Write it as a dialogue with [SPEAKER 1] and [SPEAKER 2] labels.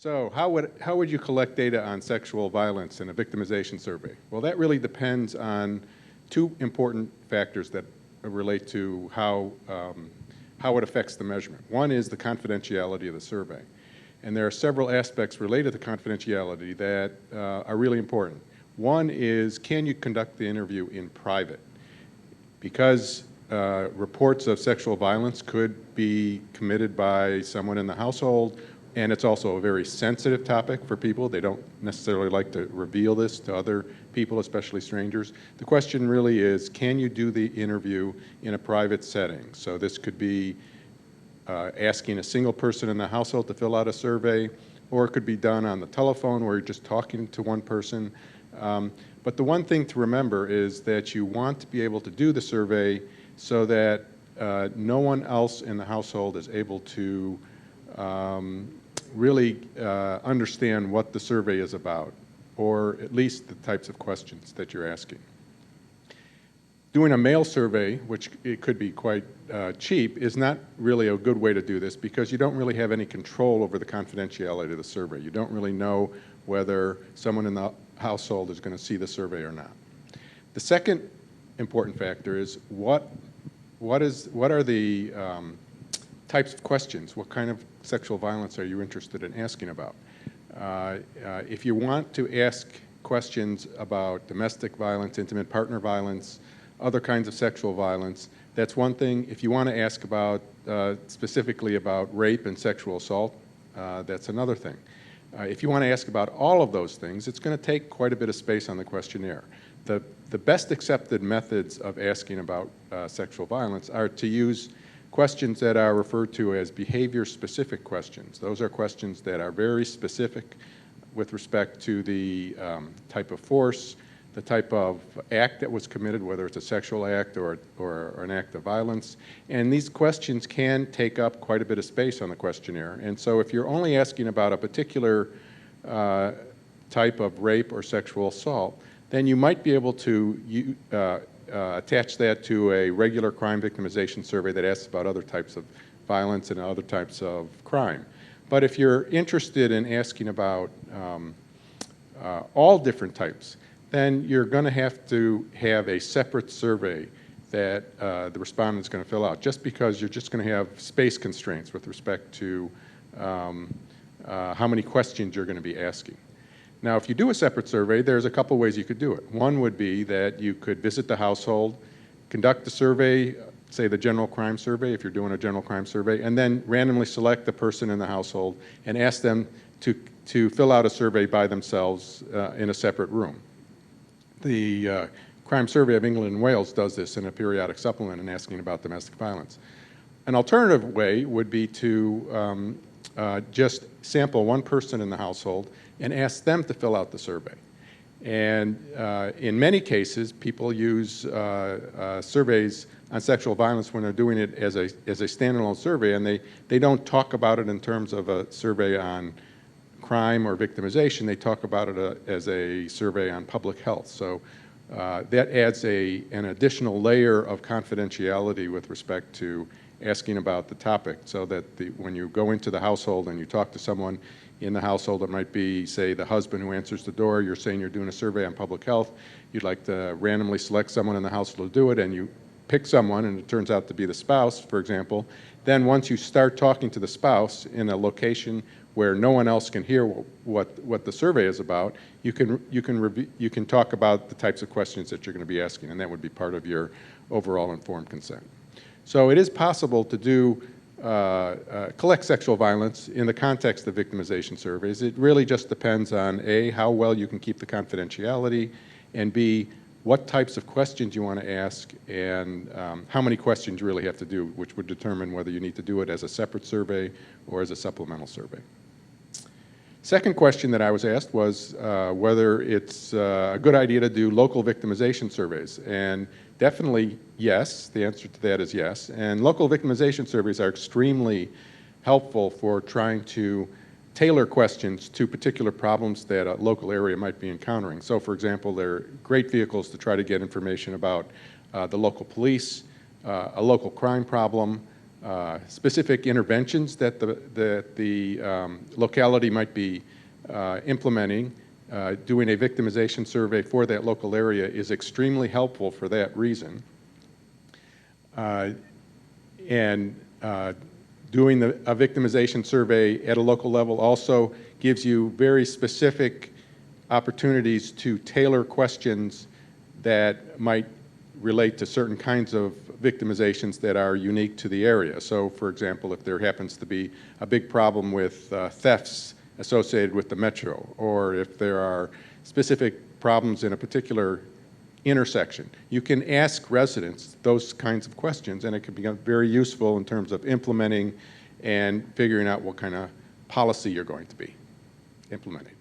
[SPEAKER 1] So how would you collect data on sexual violence in a victimization survey? Well, that really depends on two important factors that relate to how it affects the measurement. One is the confidentiality of the survey. And there are several aspects related to confidentiality that are really important. One is, can you conduct the interview in private? Because reports of sexual violence could be committed by someone in the household, and it's also a very sensitive topic for people. They don't necessarily like to reveal this to other people, especially strangers. The question really is, can you do the interview in a private setting? So this could be asking a single person in the household to fill out a survey, or it could be done on the telephone where you're just talking to one person. But the one thing to remember is that you want to be able to do the survey so that no one else in the household is able to really understand what the survey is about, or at least the types of questions that you're asking. Doing a mail survey, which it could be quite cheap, is not really a good way to do this because you don't really have any control over the confidentiality of the survey. You don't really know whether someone in the household is going to see the survey or not. The second important factor is what are the types of questions? What kind of sexual violence are you interested in asking about? If you want to ask questions about domestic violence, intimate partner violence, other kinds of sexual violence, that's one thing. If you want to ask about specifically about rape and sexual assault, that's another thing. If you want to ask about all of those things, it's going to take quite a bit of space on the questionnaire. The best accepted methods of asking about sexual violence are to use questions that are referred to as behavior-specific questions. Those are questions that are very specific with respect to the type of force, the type of act that was committed, whether it's a sexual act or an act of violence. And these questions can take up quite a bit of space on the questionnaire. And so if you're only asking about a particular type of rape or sexual assault, then you might be able to attach that to a regular crime victimization survey that asks about other types of violence and other types of crime. But if you're interested in asking about all different types, then you're going to have a separate survey that the respondent's going to fill out, just because you're just going to have space constraints with respect to how many questions you're going to be asking. Now, if you do a separate survey, there's a couple ways you could do it. One would be that you could visit the household, conduct the survey, say the general crime survey, if you're doing a general crime survey, and then randomly select the person in the household and ask them to fill out a survey by themselves in a separate room. The Crime Survey of England and Wales does this in a periodic supplement in asking about domestic violence. An alternative way would be to just sample one person in the household and ask them to fill out the survey. And in many cases, people use surveys on sexual violence when they're doing it as a standalone survey, and they don't talk about it in terms of a survey on crime or victimization. They talk about it as a survey on public health. So that adds an additional layer of confidentiality with respect to asking about the topic, so that when you go into the household and you talk to someone in the household, it might be, say, the husband who answers the door, you're saying you're doing a survey on public health, you'd like to randomly select someone in the household to do it, and you pick someone and it turns out to be the spouse, for example. Then once you start talking to the spouse in a location where no one else can hear what the survey is about, you can talk about the types of questions that you're going to be asking, and that would be part of your overall informed consent. So it is possible to do collect sexual violence in the context of victimization surveys. It really just depends on A, how well you can keep the confidentiality, and B, what types of questions you want to ask, and how many questions you really have to do, which would determine whether you need to do it as a separate survey or as a supplemental survey. Second question that I was asked was whether it's a good idea to do local victimization surveys. And definitely yes, the answer to that is yes. And local victimization surveys are extremely helpful for trying to tailor questions to particular problems that a local area might be encountering. So for example, they're great vehicles to try to get information about the local police, a local crime problem, specific interventions that the locality might be implementing. Doing a victimization survey for that local area is extremely helpful for that reason. Doing a victimization survey at a local level also gives you very specific opportunities to tailor questions that might relate to certain kinds of victimizations that are unique to the area. So, for example, if there happens to be a big problem with thefts associated with the metro, or if there are specific problems in a particular intersection, you can ask residents those kinds of questions, and it can become very useful in terms of implementing and figuring out what kind of policy you're going to be implementing.